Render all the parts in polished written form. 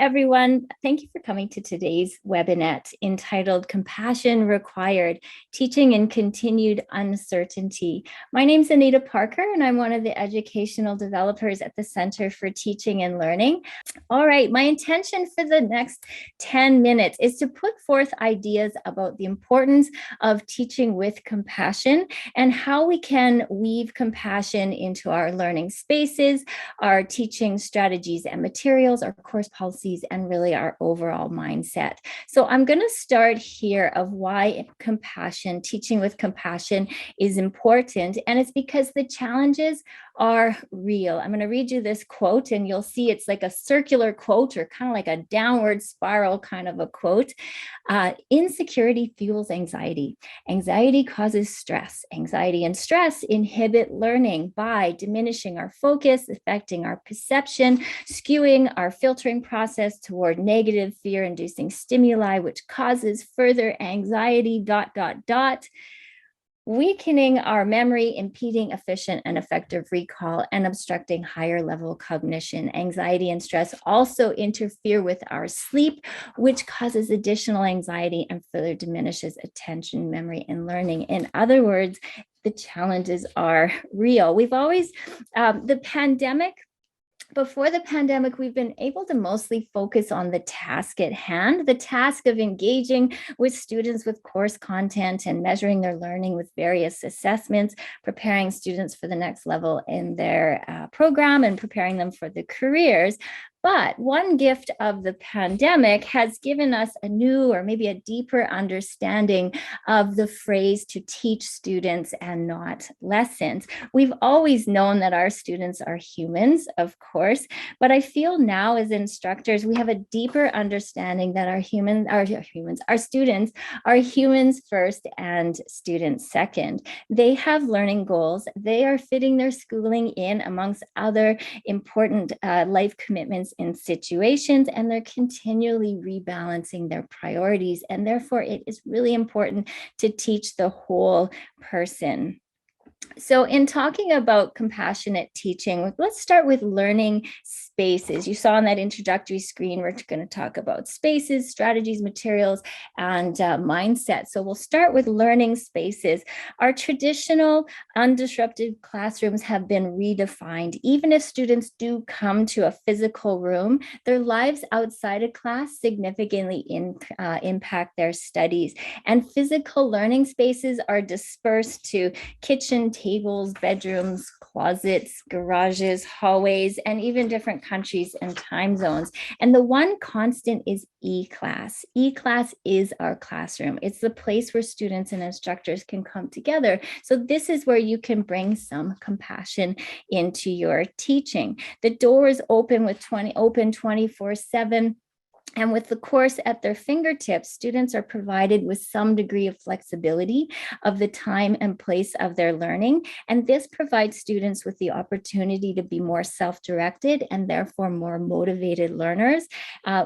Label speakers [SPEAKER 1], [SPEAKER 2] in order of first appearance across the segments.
[SPEAKER 1] everyone. Thank you for coming to today's webinar entitled Compassion Required, Teaching in Continued Uncertainty. My name is Anita Parker, and I'm one of the educational developers at the Center for Teaching and Learning. All right, my intention for the next 10 minutes is to put forth ideas about the importance of teaching with compassion and how we can weave compassion into our learning spaces, our teaching strategies and materials, our course policies, and really our overall mindset. So I'm going to start here of why compassion, teaching with compassion is important. And it's because the challenges are real. I'm going to read you this quote, and you'll see it's like a circular quote or kind of like a downward spiral kind of a quote. Insecurity fuels anxiety. Anxiety causes stress. Anxiety and stress inhibit learning by diminishing our focus, affecting our perception, skewing our filtering process toward negative fear-inducing stimuli, which causes further anxiety, weakening our memory, impeding efficient and effective recall, and obstructing higher level cognition. Anxiety and stress also interfere with our sleep, which causes additional anxiety and further diminishes attention, memory, and learning. In other words, the challenges are real. We've always, before the pandemic, we've been able to mostly focus on the task at hand, the task of engaging with students with course content and measuring their learning with various assessments, preparing students for the next level in their program and preparing them for the careers. But one gift of the pandemic has given us a new or maybe a deeper understanding of the phrase to teach students and not lessons. We've always known that our students are humans, of course, but I feel now as instructors, we have a deeper understanding that our students are humans first and students second. They have learning goals. They are fitting their schooling in amongst other important life commitments in situations, and they're continually rebalancing their priorities. And therefore, it is really important to teach the whole person. So in talking about compassionate teaching, let's start with learning spaces. You saw on that introductory screen, we're going to talk about spaces, strategies, materials, and mindset. So we'll start with learning spaces. Our traditional undisrupted classrooms have been redefined. Even if students do come to a physical room, their lives outside of class significantly impact their studies. And physical learning spaces are dispersed to kitchen tables, bedrooms, closets, garages, hallways, and even different countries and time zones. And the one constant is E-class. E-class is our classroom. It's the place where students and instructors can come together. So this is where you can bring some compassion into your teaching. The door is open 24/7. And with the course at their fingertips, students are provided with some degree of flexibility of the time and place of their learning. And this provides students with the opportunity to be more self-directed and therefore more motivated learners,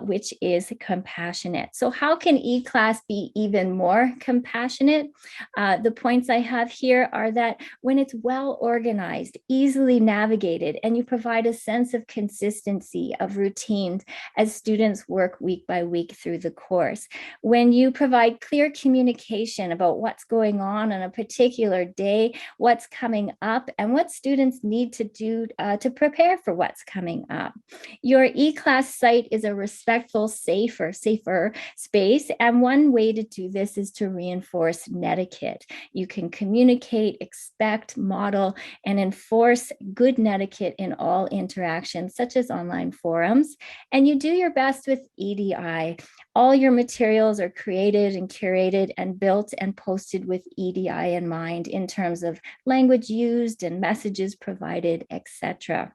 [SPEAKER 1] which is compassionate. So how can E-class be even more compassionate? The points I have here are that when it's well organized, easily navigated, and you provide a sense of consistency, of routine as students work week by week through the course. When you provide clear communication about what's going on a particular day, what's coming up, and what students need to do to prepare for what's coming up. Your E-class site is a respectful, safer space. And one way to do this is to reinforce netiquette. You can communicate, expect, model, and enforce good netiquette in all interactions, such as online forums. And you do your best with EDI. All your materials are created and curated and built and posted with EDI in mind in terms of language used and messages provided, etc.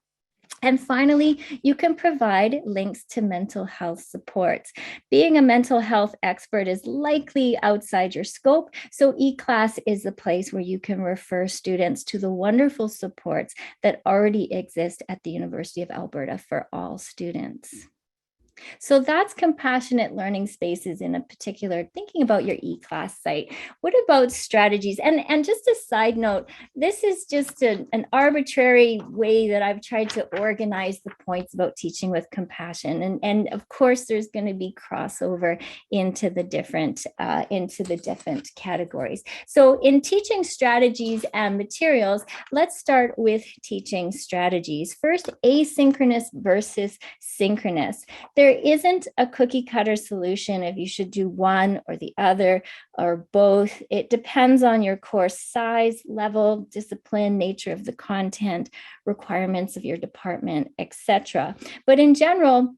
[SPEAKER 1] And finally, you can provide links to mental health supports. Being a mental health expert is likely outside your scope, so E-class is the place where you can refer students to the wonderful supports that already exist at the University of Alberta for all students. So that's compassionate learning spaces in a particular, thinking about your e-class site. What about strategies? And just a side note, this is just an arbitrary way that I've tried to organize the points about teaching with compassion. And of course, there's going to be crossover into the different categories. So in teaching strategies and materials, let's start with teaching strategies. First, asynchronous versus synchronous. There isn't a cookie cutter solution if you should do one or the other or both. It depends on your course size, level, discipline, nature of the content, requirements of your department, etc. But in general,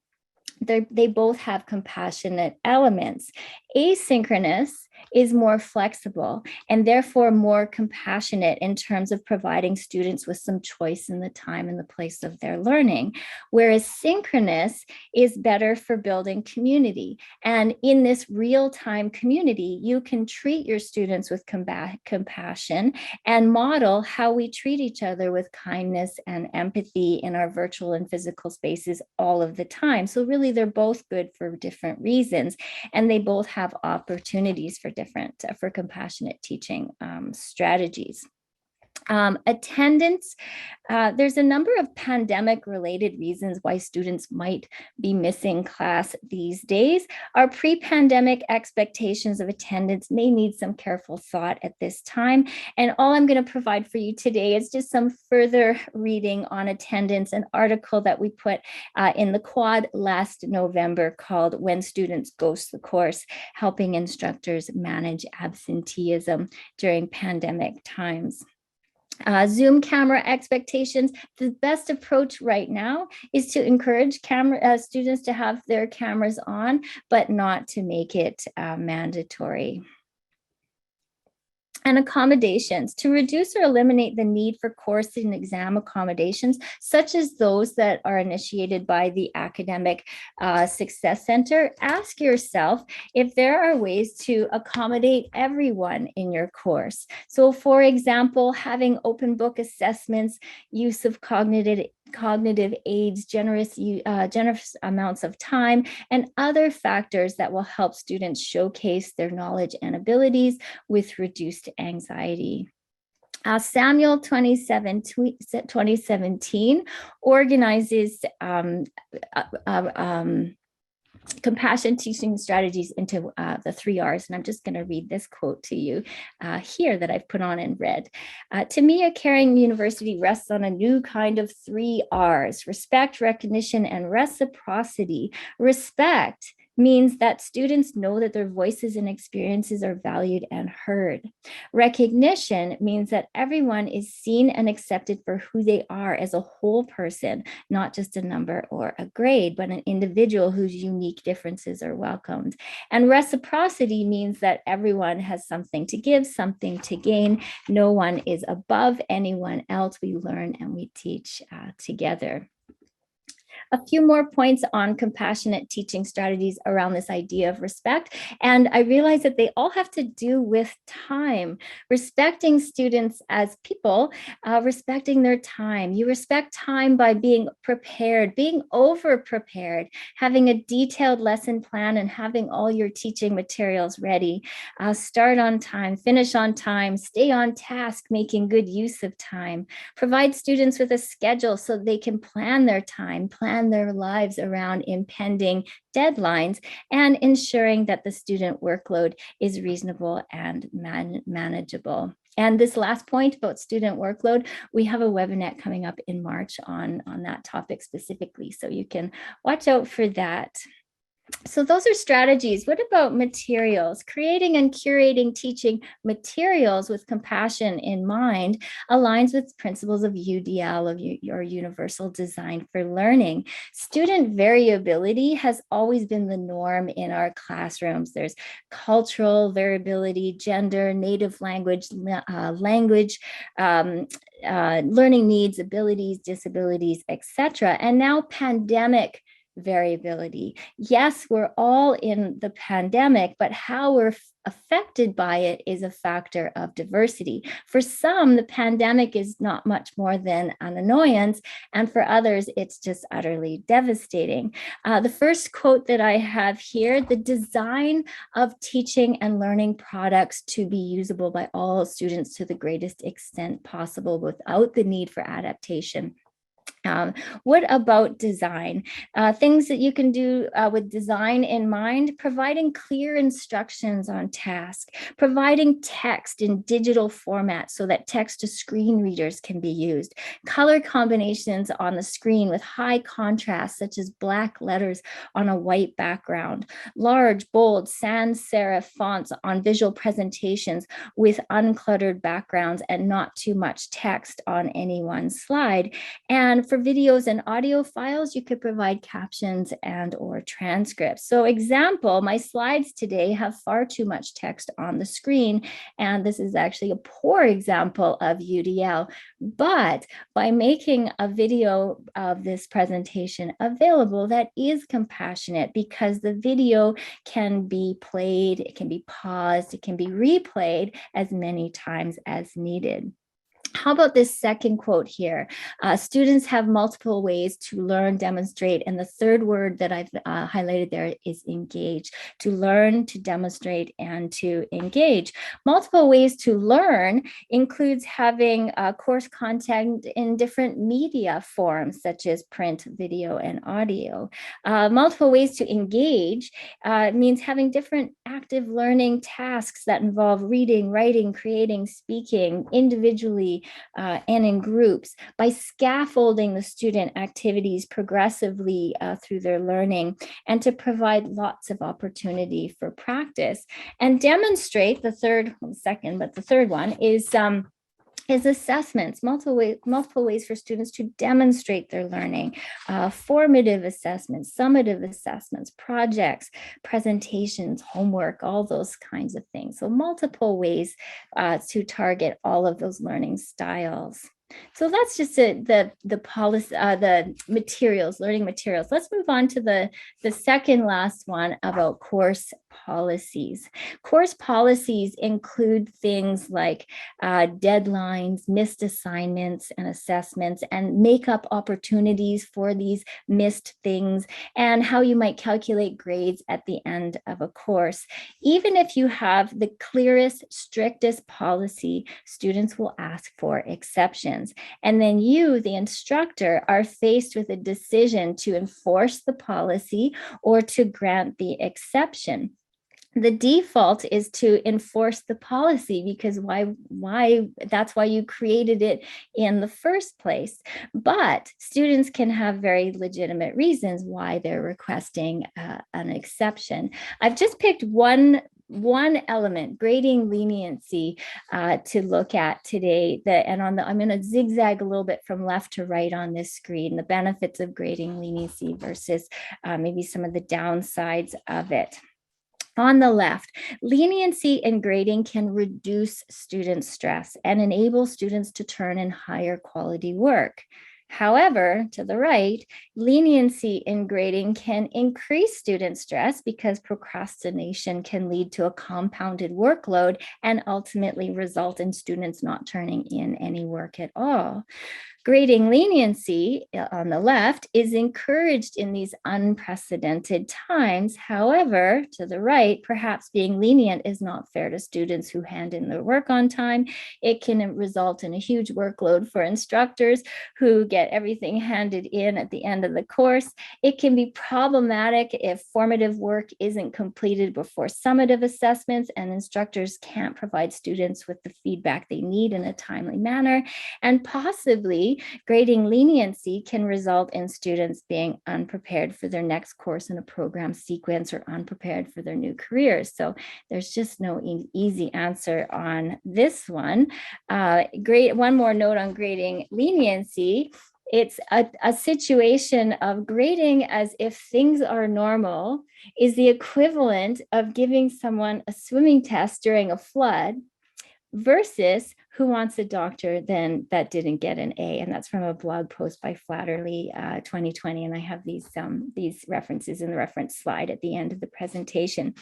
[SPEAKER 1] they both have compassionate elements. Asynchronous is more flexible and therefore more compassionate in terms of providing students with some choice in the time and the place of their learning, whereas synchronous is better for building community. And in this real-time community, you can treat your students with compassion and model how we treat each other with kindness and empathy in our virtual and physical spaces all of the time. So really, they're both good for different reasons, and they both have opportunities for compassionate teaching strategies. Attendance, there's a number of pandemic related reasons why students might be missing class these days. Our pre-pandemic expectations of attendance may need some careful thought at this time. And all I'm going to provide for you today is just some further reading on attendance, an article that we put in the Quad last November called When Students Ghost the Course, Helping Instructors Manage Absenteeism During Pandemic Times. Zoom camera expectations. The best approach right now is to encourage students to have their cameras on, but not to make it mandatory. And accommodations to reduce or eliminate the need for course and exam accommodations, such as those that are initiated by the Academic Success Center. Ask yourself if there are ways to accommodate everyone in your course. So for example, having open book assessments, use of cognitive aids, generous amounts of time, and other factors that will help students showcase their knowledge and abilities with reduced anxiety. Samuel 2017 organizes compassion teaching strategies into the 3 R's. And I'm just going to read this quote to you here that I've put on in red. To me, a caring university rests on a new kind of 3 R's: respect, recognition, and reciprocity. Respect means that students know that their voices and experiences are valued and heard. Recognition means that everyone is seen and accepted for who they are as a whole person, not just a number or a grade, but an individual whose unique differences are welcomed. And reciprocity means that everyone has something to give, something to gain. No one is above anyone else. We learn and we teach together. A few more points on compassionate teaching strategies around this idea of respect. And I realize that they all have to do with time, respecting students as people, respecting their time. You respect time by being prepared, being over prepared, having a detailed lesson plan, and having all your teaching materials ready. Start on time, finish on time, stay on task, making good use of time. Provide students with a schedule so they can plan their time, plan their lives around impending deadlines, and ensuring that the student workload is reasonable and manageable. And this last point about student workload, we have a webinar coming up in March on that topic specifically, so you can watch out for that. So those are strategies. What about materials? Creating and curating teaching materials with compassion in mind aligns with principles of UDL, of your Universal Design for Learning. Student variability has always been the norm in our classrooms. There's cultural variability, gender, native language, learning needs, abilities, disabilities, etc. And now pandemic variability. Yes, we're all in the pandemic, but how we're affected by it is a factor of diversity. For some, the pandemic is not much more than an annoyance, and for others, it's just utterly devastating. The first quote that I have here: the design of teaching and learning products to be usable by all students to the greatest extent possible without the need for adaptation. What about design? Things that you can do with design in mind: providing clear instructions on task, providing text in digital format so that text to screen readers can be used, color combinations on the screen with high contrast, such as black letters on a white background, large, bold, sans serif fonts on visual presentations with uncluttered backgrounds and not too much text on any one slide. And for videos and audio files, you could provide captions and or transcripts. So example, my slides today have far too much text on the screen, and this is actually a poor example of UDL. But by making a video of this presentation available, that is compassionate, because the video can be played, it can be paused, it can be replayed as many times as needed. How about this second quote here? Students have multiple ways to learn, demonstrate, and the third word that I've highlighted there is engage. To learn, to demonstrate, and to engage. Multiple ways to learn includes having course content in different media forms, such as print, video, and audio. Multiple ways to engage means having different active learning tasks that involve reading, writing, creating, speaking individually and in groups, by scaffolding the student activities progressively through their learning, and to provide lots of opportunity for practice. And demonstrate, the third one is assessments, multiple ways for students to demonstrate their learning: formative assessments, summative assessments, projects, presentations, homework, all those kinds of things. So multiple ways to target all of those learning styles. So that's just the policy, the materials, learning materials. Let's move on to the second last one about course policies. Course policies include things like deadlines, missed assignments and assessments, and make up opportunities for these missed things, and how you might calculate grades at the end of a course. Even if you have the clearest, strictest policy, students will ask for exceptions. And then you, the instructor, are faced with a decision to enforce the policy or to grant the exception. The default is to enforce the policy, because that's why you created it in the first place. But students can have very legitimate reasons why they're requesting an exception. I've just picked one element, grading leniency, to look at today. I'm going to zigzag a little bit from left to right on this screen: the benefits of grading leniency versus maybe some of the downsides of it. On the left, leniency in grading can reduce student stress and enable students to turn in higher quality work. However, to the right, leniency in grading can increase student stress, because procrastination can lead to a compounded workload and ultimately result in students not turning in any work at all. Grading leniency on the left is encouraged in these unprecedented times. However, to the right, perhaps being lenient is not fair to students who hand in their work on time. It can result in a huge workload for instructors who get everything handed in at the end of the course. It can be problematic if formative work isn't completed before summative assessments, and instructors can't provide students with the feedback they need in a timely manner. And possibly grading leniency can result in students being unprepared for their next course in a program sequence, or unprepared for their new careers. So there's just no easy answer on this one. One more note on grading leniency: it's a situation of grading as if things are normal is the equivalent of giving someone a swimming test during a flood, versus who wants a doctor then that didn't get an A. And that's from a blog post by Flatterly 2020. And I have these references in the reference slide at the end of the presentation.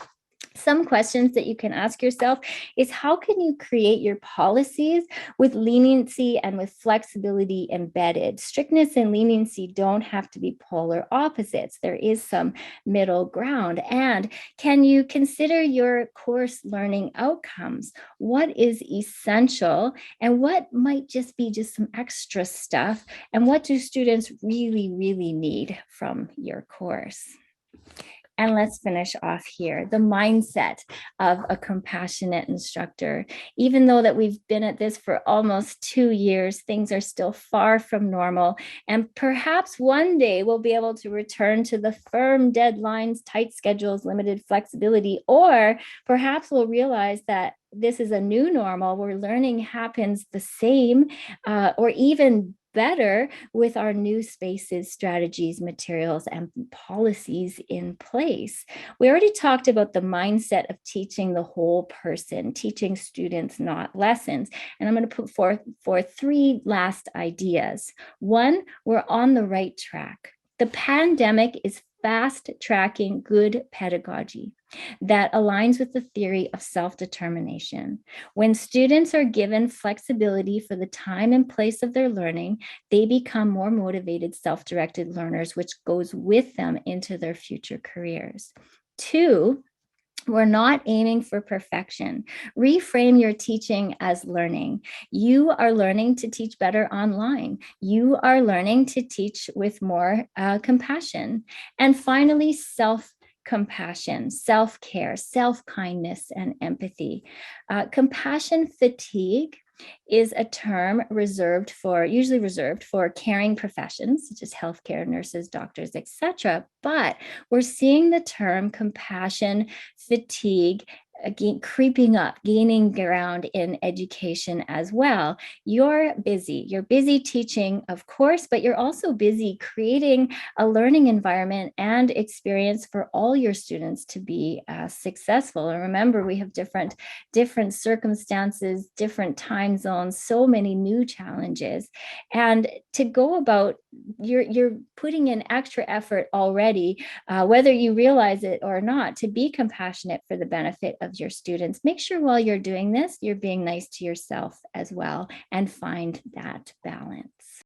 [SPEAKER 1] Some questions that you can ask yourself is, how can you create your policies with leniency and with flexibility embedded? Strictness and leniency don't have to be polar opposites. There is some middle ground. And can you consider your course learning outcomes? What is essential and what might just be just some extra stuff? And what do students really, really need from your course? And let's finish off here, the mindset of a compassionate instructor. Even though that we've been at this for almost 2 years, things are still far from normal. And perhaps one day we'll be able to return to the firm deadlines, tight schedules, limited flexibility, or perhaps we'll realize that this is a new normal where learning happens the same or even better with our new spaces, strategies, materials, and policies in place. We already talked about the mindset of teaching the whole person, teaching students, not lessons. And I'm going to put forth 3 last ideas. 1, we're on the right track. The pandemic is fast tracking good pedagogy that aligns with the theory of self-determination. When students are given flexibility for the time and place of their learning, they become more motivated, self-directed learners, which goes with them into their future careers. 2, we're not aiming for perfection. Reframe your teaching as learning. You are learning to teach better online. You are learning to teach with more compassion. And finally, self-compassion, self-care, self-kindness, and empathy. Compassion fatigue is a term usually reserved for caring professions such as healthcare, nurses, doctors, etc. But we're seeing the term compassion fatigue again creeping up, gaining ground in education as well. You're busy teaching, of course, but you're also busy creating a learning environment and experience for all your students to be successful. And remember, we have different circumstances, different time zones, so many new challenges. And to go about, you're putting in extra effort already, whether you realize it or not, to be compassionate for the benefit of your students. Make sure while you're doing this, you're being nice to yourself as well, and find that balance.